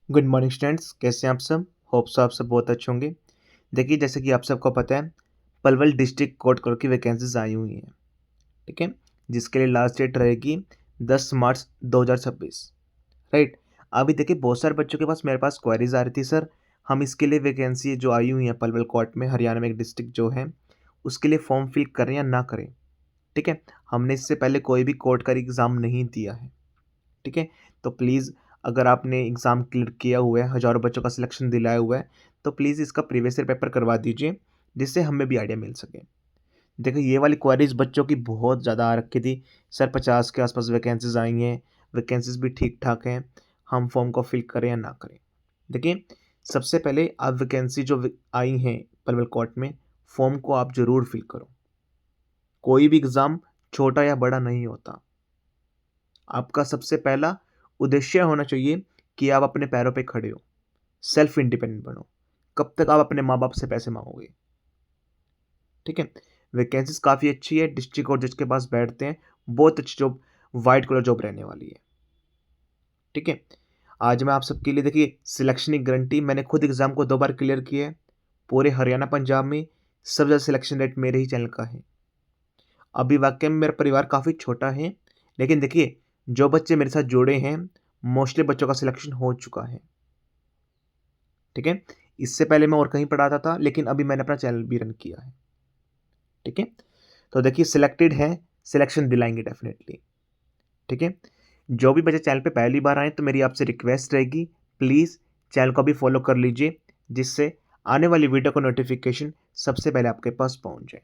Good morning students, कैसे हैं आप सब। होप्स आप सब बहुत अच्छे होंगे। देखिए, जैसे कि आप सबको पता है, पलवल डिस्ट्रिक्ट कोर्ट कलर की वैकेंसीज आई हुई हैं। ठीक है, जिसके लिए लास्ट डेट रहेगी 10 मार्च 2026। राइट। अभी देखिए, बहुत सारे बच्चों के पास मेरे पास क्वेरीज आ रही थी, सर हम इसके लिए वैकेंसी जो आई हुई है पलवल कोर्ट में, हरियाणा में एक डिस्ट्रिक्ट जो है, उसके लिए फॉर्म फिल करें या ना करें। ठीक है, हमने इससे पहले कोई भी कोर्ट का एग्ज़ाम नहीं दिया है। ठीक है, तो प्लीज़, अगर आपने एग्ज़ाम क्लियर किया हुआ है, हज़ारों बच्चों का सिलेक्शन दिलाया हुआ है, तो प्लीज़ इसका प्रीवियस ईयर पेपर करवा दीजिए, जिससे हमें भी आइडिया मिल सके। देखिए, ये वाली क्वेरीज बच्चों की बहुत ज़्यादा आ रखी थी, सर 50 के आसपास वैकेंसीज आई हैं, वैकेंसीज भी ठीक ठाक हैं, हम फॉर्म को फिल करें या ना करें। देखिए, सबसे पहले आप वैकेंसी जो आई हैं पलवल कोर्ट में, फॉर्म को आप ज़रूर फिल करो। कोई भी एग्ज़ाम छोटा या बड़ा नहीं होता। आपका सबसे पहला उद्देश्य होना चाहिए कि आप अपने पैरों पे खड़े हो, सेल्फ इंडिपेंडेंट बनो। कब तक आप अपने माँ बाप से पैसे मांगोगे। ठीक है, वैकेंसीज काफ़ी अच्छी है, डिस्ट्रिक्ट और जिसके पास बैठते हैं, बहुत अच्छी जॉब, वाइट कलर जॉब रहने वाली है। ठीक है, आज मैं आप सबके लिए, देखिए, सिलेक्शन की गारंटी, मैंने खुद एग्जाम को 2 बार क्लियर किया है। पूरे हरियाणा पंजाब में सबसे ज़्यादा सिलेक्शन रेट मेरे ही चैनल का है। अभी वाकई में मेरा परिवार काफ़ी छोटा है, लेकिन देखिए, जो बच्चे मेरे साथ जुड़े हैं, मोस्टली बच्चों का सिलेक्शन हो चुका है। ठीक है, इससे पहले मैं और कहीं पढ़ाता था, लेकिन अभी मैंने अपना चैनल भी रन किया है। ठीक है, तो देखिए, सिलेक्टेड है, सिलेक्शन दिलाएंगे डेफिनेटली। ठीक है, जो भी बच्चे चैनल पे पहली बार आए, तो मेरी आपसे रिक्वेस्ट रहेगी, प्लीज़ चैनल को भी फॉलो कर लीजिए, जिससे आने वाली वीडियो का नोटिफिकेशन सबसे पहले आपके पास पहुंच जाए।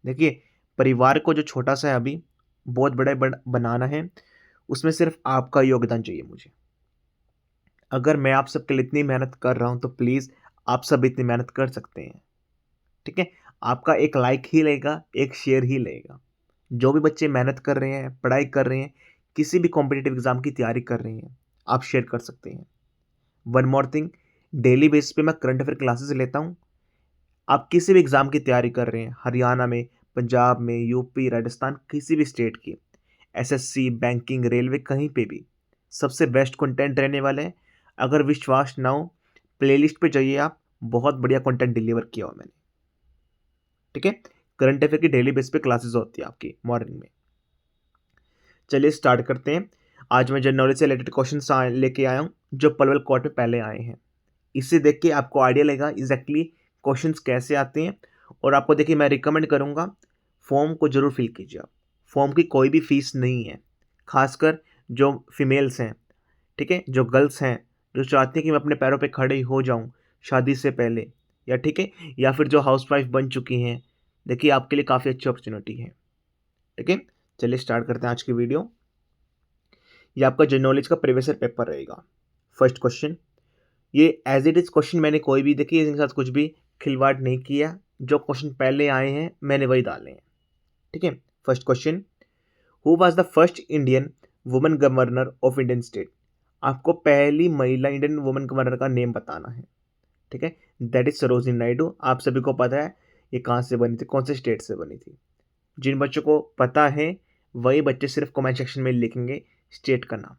देखिए, परिवार को जो छोटा सा है अभी, बहुत बनाना है, उसमें सिर्फ आपका योगदान चाहिए मुझे। अगर मैं आप सबके लिए इतनी मेहनत कर रहा हूं, तो प्लीज़ आप सब इतनी मेहनत कर सकते हैं। ठीक है, आपका एक लाइक ही लगेगा, एक शेयर ही लगेगा। जो भी बच्चे मेहनत कर रहे हैं, पढ़ाई कर रहे हैं, किसी भी कॉम्पिटिटिव एग्जाम की तैयारी कर रहे हैं, आप शेयर कर सकते हैं। One more thing, daily basis पे मैं करंट अफेयर क्लासेस लेता हूँ। आप किसी भी एग्जाम की तैयारी कर रहे हैं, हरियाणा में, पंजाब में, यूपी, राजस्थान, किसी भी स्टेट की, एसएससी, बैंकिंग, रेलवे, कहीं पे भी सबसे बेस्ट कंटेंट रहने वाले हैं। अगर विश्वास ना हो, प्लेलिस्ट पे जाइए आप, बहुत बढ़िया कंटेंट डिलीवर किया हुआ मैंने। ठीक है, करंट अफेयर की डेली बेस पे क्लासेस होती है आपकी मॉर्निंग में। चलिए स्टार्ट करते हैं। आज मैं जनरल नॉलेज से रिलेटेड क्वेश्चन लेके आया हूँ, जो पलवल कोर्ट में पहले आए हैं। इससे देख के आपको आइडिया लगेगा एग्जैक्टली क्वेश्चंस कैसे आते हैं। और आपको देखिए, मैं रिकमेंड करूँगा, फॉर्म को जरूर फिल कीजिए आप। फॉर्म की कोई भी फीस नहीं है, खासकर जो फीमेल्स हैं, ठीक है, जो गर्ल्स हैं, जो चाहती हैं कि मैं अपने पैरों पे खड़े हो जाऊं शादी से पहले, या ठीक है, या फिर जो हाउसवाइफ बन चुकी हैं, देखिए, आपके लिए काफ़ी अच्छी अपॉर्चुनिटी है। ठीक है, चलिए स्टार्ट करते हैं आज की वीडियो। ये आपका जनरल नॉलेज का प्रीवियस ईयर पेपर रहेगा। फर्स्ट क्वेश्चन, ये एज इट इज क्वेश्चन, मैंने कोई भी, देखिए, इनके साथ कुछ भी खिलवाड़ नहीं किया। जो क्वेश्चन पहले आए हैं मैंने वही डाले हैं। ठीक है, first question, who was the first Indian women governor of Indian state. आपको पहली महिला इंडियन वुमेन गवर्नर का नेम बताना है। ठीक है, दैट इज सरोजिनी नायडू। आप सभी को पता है ये कहाँ से बनी थी, कौन से स्टेट से बनी थी। जिन बच्चों को पता है, वही बच्चे सिर्फ कमेंट सेक्शन में लिखेंगे स्टेट का नाम।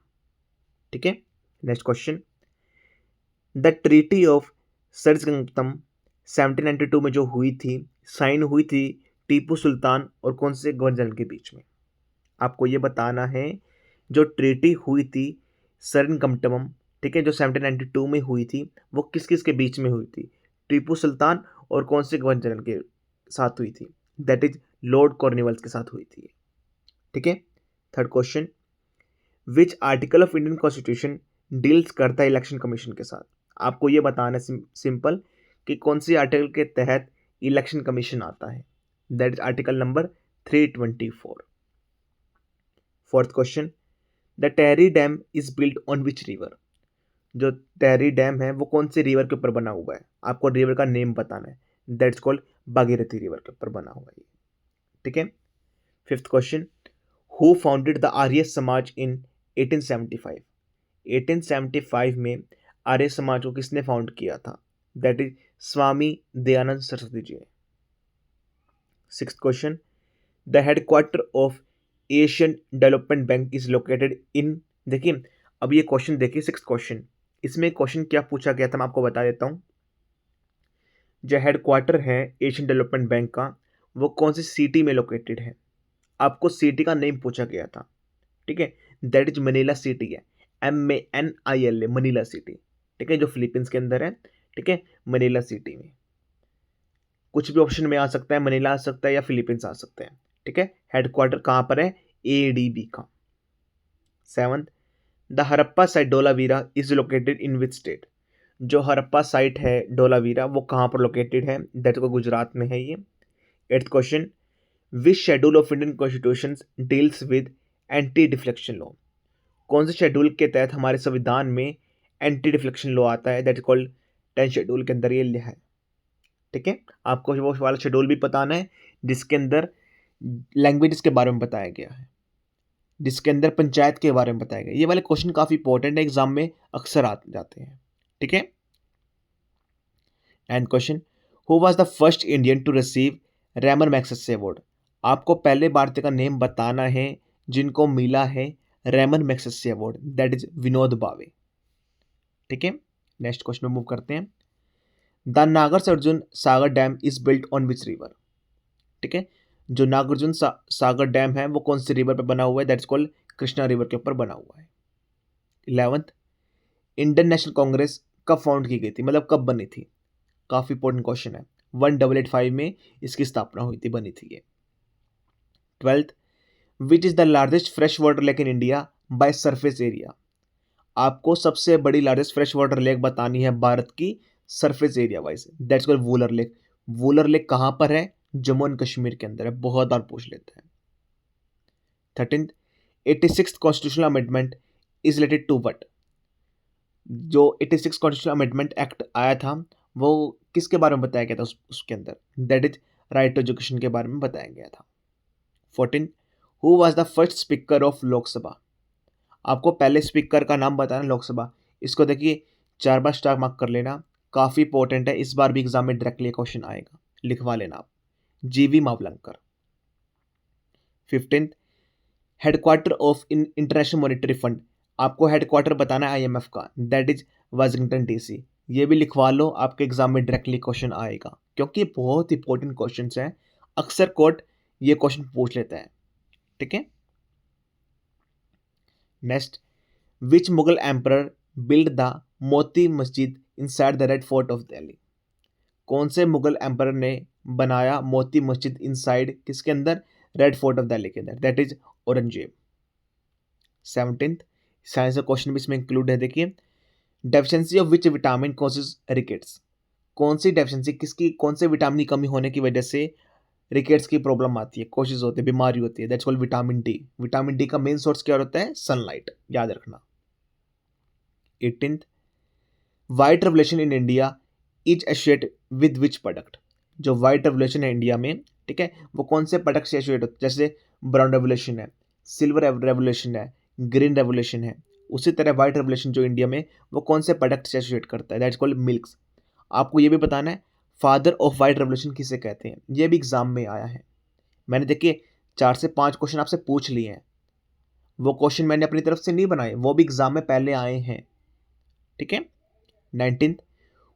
ठीक है, next question, the treaty of Seringapatam 1792 में जो हुई थी, साइन हुई थी टीपू सुल्तान और कौन से गवर्नर जनरल के बीच में। आपको ये बताना है, जो ट्रीटी हुई थी सरनगमटम, ठीक है, जो 1792 में हुई थी, वो किस किस के बीच में हुई थी, टीपू सुल्तान और कौन से गवर्नर जनरल के साथ हुई थी। दैट इज लॉर्ड कॉर्नवालिस के साथ हुई थी। ठीक है, third question, which article of Indian constitution deals करता है इलेक्शन कमीशन के साथ। आपको ये बताना है सिंपल, कि कौन सी आर्टिकल के तहत इलेक्शन कमीशन आता है। That is article number 324। Fourth question, the Tehri dam is built on which river. जो टेहरी डैम है वो कौन से रिवर के ऊपर बना हुआ है, आपको रिवर का नेम बताना है। दैट्स कॉल्ड भागीरथी रिवर के ऊपर बना हुआ है। ठीक है, fifth question, who founded the Arya Samaj in 1875। 1875 में आर्य समाज को किसने फाउंड किया था। दैट इज स्वामी दयानंद सरस्वती जी ने। Sixth question, the headquarter of Asian development bank is located in. देखिए, अब ये क्वेश्चन देखिए, सिक्स्थ क्वेश्चन, इसमें क्वेश्चन क्या पूछा गया था मैं आपको बता देता हूँ। जो हेडक्वार्टर है एशियन डेवलपमेंट बैंक का वो कौन सी सिटी में लोकेटेड है, आपको सिटी का नेम पूछा गया था। ठीक है, दैट इज मनीला सिटी है, MANILA मनीला सिटी। ठीक है, जो फिलीपींस के अंदर है। ठीक है, मनीला सिटी में कुछ भी ऑप्शन में आ सकता है, मनीला आ सकता है या फिलीपींस आ सकता है। ठीक है, हेडक्वार्टर कहाँ पर है, ADB का। 7th, the Harappa site Dholavira is located in which state. जो हरप्पा साइट है डोलावीरा वो कहाँ पर लोकेटेड है, दैट को गुजरात में है ये। 8th question, which schedule of Indian constitution deals with anti deflection law. कौन से शेड्यूल के तहत हमारे संविधान में एंटी डिफ्लेक्शन लॉ आता है, that is called 10th schedule के अंदर ये लिखा है। ठीक है, आपको वो वाला शेड्यूल भी बताना है जिसके अंदर लैंग्वेजेस के बारे में बताया गया है, जिसके अंदर पंचायत के बारे में बताया गया। ये वाले क्वेश्चन काफी इंपॉर्टेंट है, एग्जाम में अक्सर आ जाते हैं। ठीक है, and question, who was the first Indian to receive Ramon Magsaysay award. आपको पहले भारतीय का नेम बताना है जिनको मिला है Ramon Magsaysay award, that is Vinod Bhave. ठीक है, नेक्स्ट क्वेश्चन में मूव करते हैं। The Nagarjuna Sagar dam is built on which river. ठीक है, जो नागार्जुन सागर डैम है वो कौन सी रिवर पे बना हुआ है, दैट्स कॉल्ड कृष्णा रिवर के ऊपर बना हुआ है। 11th, इंडियन नेशनल कांग्रेस कब फाउंड की गई थी, मतलब कब बनी थी, काफी इंपॉर्टेंट क्वेश्चन है। 1885 में इसकी स्थापना हुई थी, बनी थी ये। 12th, which is the largest fresh water lake in India by surface area. आपको सबसे बड़ी लार्जेस्ट फ्रेश वाटर लेक बतानी है भारत की surface area wise, that's called Wular lake. Wular lake कहां पर है, जम्मू एंड कश्मीर के अंदर है, बहुत बार पूछ लेते हैं। 13th, 86th constitutional amendment is related to what. जो 86 कॉन्स्टिट्यूशनल अमेंडमेंट एक्ट आया था वो किसके बारे में बताया गया था उसके अंदर, that is right to education के बारे में बताया गया था। 14, who was the first speaker of Lok Sabha. आपको पहले स्पीकर का नाम बताना लोकसभा। इसको देखिए 4 बार स्टार मार्क कर लेना, काफी इंपॉर्टेंट है, इस बार भी एग्जाम में डायरेक्टली क्वेश्चन आएगा, लिखवा लेना आप, GV Mavalankar. 15th, headquarter of international monetary fund. आपको हेडक्वार्टर बताना है IMF का, दैट इज वाशिंगटन DC। ये भी लिखवा लो, आपके एग्जाम में डायरेक्टली क्वेश्चन आएगा क्योंकि ये बहुत इंपॉर्टेंट क्वेश्चन हैं, अक्सर कोर्ट ये क्वेश्चन पूछ लेता है। ठीक है, next, which Mughal emperor build the Moti Masjid inside the red fort of Delhi. कौन से मुगल एम्परर ने बनाया मोती मस्जिद इनसाइड किसके अंदर, रेड फोर्ट ऑफ दिल्ली के अंदर, that is Aurangzeb. 17th, science का क्वेश्चन भी इसमें इंक्लूड है, देखिए, deficiency of which vitamin causes rickets. कौन सी डेफिशिएंसी किसकी, कौन से विटामिन की कमी होने की वजह से रिकेट्स की प्रॉब्लम आती है, कोशिश होती है, बीमारी होती है, that's called vitamin D. Vitamin D का मेन सोर्स क्या होता है, सनलाइट, याद रखना। 18th, white revolution in India is associated with which product. जो व्हाइट रेवोल्यूशन है इंडिया में, ठीक है, वो कौन से प्रोडक्ट से एसोसिएट होता है, जैसे ब्राउन रेवोल्यूशन है, सिल्वर रेवोल्यूशन है, ग्रीन रेवोल्यूशन है, उसी तरह व्हाइट रेवोल्यूशन जो इंडिया में वो कौन से प्रोडक्ट से एसोसिएट करता है, दैट्स कॉल्ड मिल्क्स। आपको ये भी बताना है फादर ऑफ व्हाइट रेवोल्यूशन किसे कहते हैं, ये भी एग्जाम में आया है। मैंने देखिए 4 से 5 क्वेश्चन आपसे पूछ लिए हैं, वो क्वेश्चन मैंने अपनी तरफ से नहीं बनाए, वो भी एग्जाम में पहले आए हैं। ठीक है, 19th,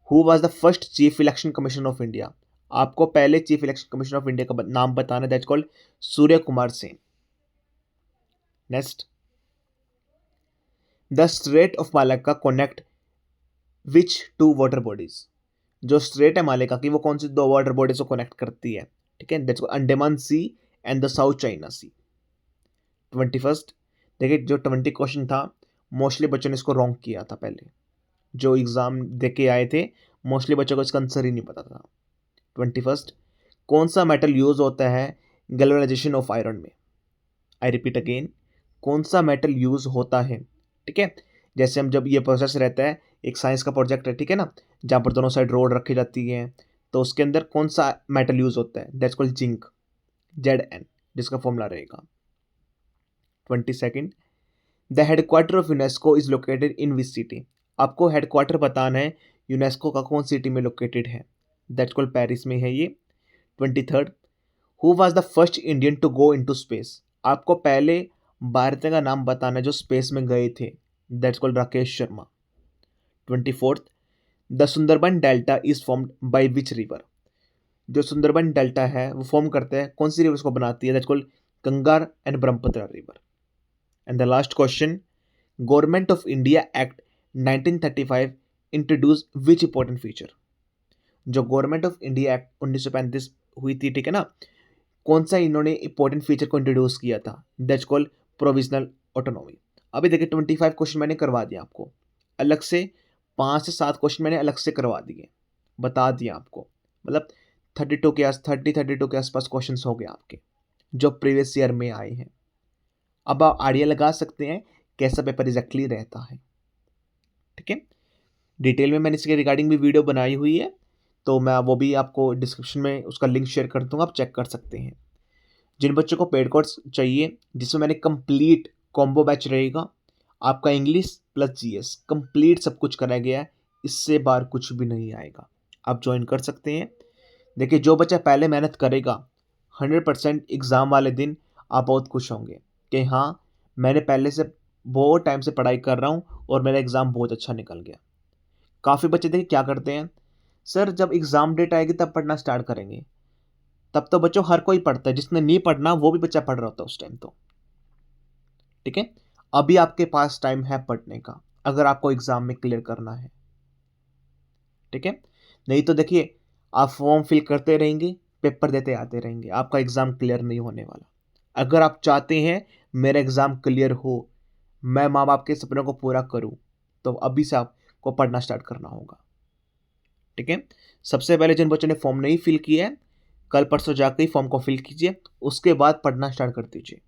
who was the first chief election commission of India. आपको पहले chief election commission of India का नाम बताना, that's called Surya Kumar Singh. Next, the strait of Malacca connect which two water bodies. जो स्ट्रेट है मालेका की वो कौन सी 2 वाटर बॉडीज को कनेक्ट करती है, ठीक है, that's Andaman sea and the South China sea. 21st, देखिए जो 20 क्वेश्चन था मोस्टली बच्चों ने इसको रॉन्ग किया था, पहले जो एग्जाम दे के आए थे मोस्टली बच्चों को इसका आंसर ही नहीं पता था। 21st, कौन सा मेटल यूज होता है गैल्वेनाइजेशन ऑफ आयरन में। आई रिपीट अगेन, कौन सा मेटल यूज होता है, ठीक है, जैसे हम जब ये प्रोसेस रहता है, एक साइंस का प्रोजेक्ट है, ठीक है ना, जहाँ पर दोनों साइड रोड रखी जाती है, तो उसके अंदर कौन सा मेटल यूज होता है, दैट्स कॉल्ड जिंक, Zn, जिसका फॉर्मूला रहेगा। 22nd, the headquarter of UNESCO is located in which city. आपको हेडक्वार्टर बताना है यूनेस्को का कौन सिटी में लोकेटेड है, दैट्स कॉल्ड पेरिस में है ये। 23rd, who was the first Indian to go into space. आपको पहले भारतीय का नाम बताना है जो स्पेस में गए थे, that's called Rakesh Sharma. 24th, the Sundarban delta is formed by which river. जो सुंदरबन डेल्टा है वो फॉर्म करता है कौन सी रिवर्स को बनाती है, that's called Ganga and Brahmaputra river. And the last question, government of India act 1935 introduce which important feature. जो गवर्नमेंट ऑफ इंडिया एक्ट 1935 हुई थी, ठीक है ना, कौन सा इन्होंने इंपॉर्टेंट फीचर को इंट्रोड्यूस किया था, दैट्स कॉल्ड प्रोविजनल ऑटोनॉमी। अभी देखिए 25 क्वेश्चन मैंने करवा दिया आपको अलग से, 5 से 7 क्वेश्चन मैंने अलग से करवा दिए, बता दिया आपको, मतलब 32 के आसपास क्वेश्चन हो गए आपके जो प्रीवियस ईयर में आए हैं। अब आप आइडिया लगा सकते हैं कैसा पेपर एग्जैक्टली रहता है, ठीक है। डिटेल में मैंने इसके रिगार्डिंग भी वीडियो बनाई हुई है, तो मैं वो भी आपको डिस्क्रिप्शन में उसका लिंक शेयर कर दूंगा, आप चेक कर सकते हैं। जिन बच्चों को पेड कोर्स चाहिए जिसमें मैंने कंप्लीट कॉम्बो बैच रहेगा, आपका इंग्लिश प्लस जीएस कंप्लीट सब कुछ कराया गया है, इससे बाहर कुछ भी नहीं आएगा, आप ज्वाइन कर सकते हैं। देखिए जो बच्चा पहले मेहनत करेगा 100% एग्ज़ाम वाले दिन आप बहुत खुश होंगे कि हाँ मैंने पहले से बहुत टाइम से पढ़ाई कर रहा हूँ और मेरा एग्ज़ाम बहुत अच्छा निकल गया। काफ़ी बच्चे देखिए क्या करते हैं, सर जब एग्ज़ाम डेट आएगी तब पढ़ना स्टार्ट करेंगे। तब तो बच्चों हर कोई पढ़ता है, जिसने नहीं पढ़ना वो भी बच्चा पढ़ रहा होता है उस टाइम तो, ठीक है। अभी आपके पास टाइम है पढ़ने का अगर आपको एग्ज़ाम में क्लियर करना है, ठीक है। नहीं तो देखिए आप फॉर्म फिल करते रहेंगे, पेपर देते आते रहेंगे, आपका एग्ज़ाम क्लियर नहीं होने वाला। अगर आप चाहते हैं मेरा एग्ज़ाम क्लियर हो, मैं माँ बाप के सपनों को पूरा करूँ, तो अभी से आपको पढ़ना स्टार्ट करना होगा, ठीक है। सबसे पहले जिन बच्चों ने फॉर्म नहीं फिल किया है, कल परसों जाकर ही फॉर्म को फिल कीजिए, उसके बाद पढ़ना स्टार्ट कर दीजिए,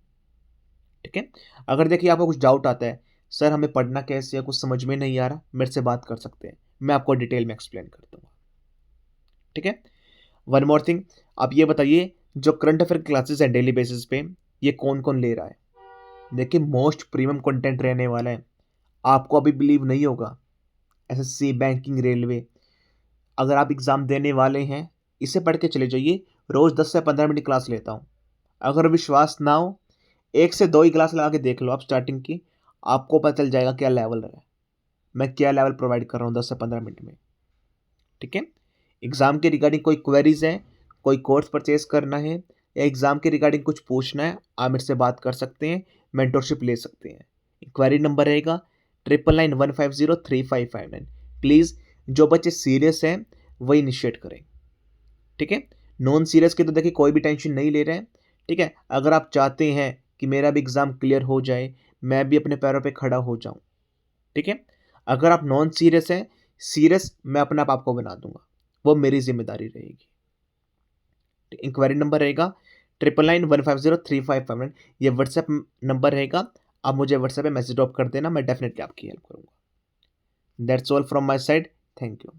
ठीक है। अगर देखिए आपको कुछ डाउट आता है, सर हमें पढ़ना कैसे है, कुछ समझ में नहीं आ रहा, मेरे से बात कर सकते हैं, मैं आपको डिटेल में एक्सप्लेन कर दूंगा, ठीक है। वन मोर थिंग, आप ये बताइए जो करंट अफेयर क्लासेस हैं डेली बेसिस पे ये कौन कौन ले रहा है। देखिए मोस्ट प्रीमियम कंटेंट रहने वाला है, आपको अभी बिलीव नहीं होगा। एसएससी, बैंकिंग, रेलवे, अगर आप एग्ज़ाम देने वाले हैं इसे पढ़ के चले जाइए, रोज़ 10 से 15 मिनट क्लास लेता हूँ। अगर विश्वास ना हो 1 से 2 ही क्लास लगा के देख लो आप स्टार्टिंग की, आपको पता चल जाएगा क्या लेवल है, मैं क्या लेवल प्रोवाइड कर रहा हूँ 10 से 15 मिनट में, ठीक है। एग्ज़ाम के रिगार्डिंग कोई क्वेरीज है, कोई कोर्स परचेज करना है या एग्ज़ाम के रिगार्डिंग कुछ पूछना है, आप मेरे से बात कर सकते हैं, मेंटरशिप ले सकते हैं। क्वेरी नंबर रहेगा 9991503559। प्लीज़ जो बच्चे सीरियस हैं वही इनिशिएट करें, ठीक है। नॉन सीरियस की तो देखिए कोई भी टेंशन नहीं ले रहे हैं, ठीक है। अगर आप चाहते हैं कि मेरा भी एग्ज़ाम क्लियर हो जाए, मैं भी अपने पैरों पे खड़ा हो जाऊं, ठीक है। अगर आप नॉन सीरियस हैं, सीरियस मैं अपने आप आपको बना दूंगा, वो मेरी जिम्मेदारी रहेगी। इंक्वायरी नंबर रहेगा 9991503559, ये व्हाट्सएप नंबर रहेगा, आप मुझे व्हाट्सएप पे मैसेज ड्रॉप कर देना, मैं डेफिनेटली आपकी हेल्प करूँगा। That's all from my side, thank you.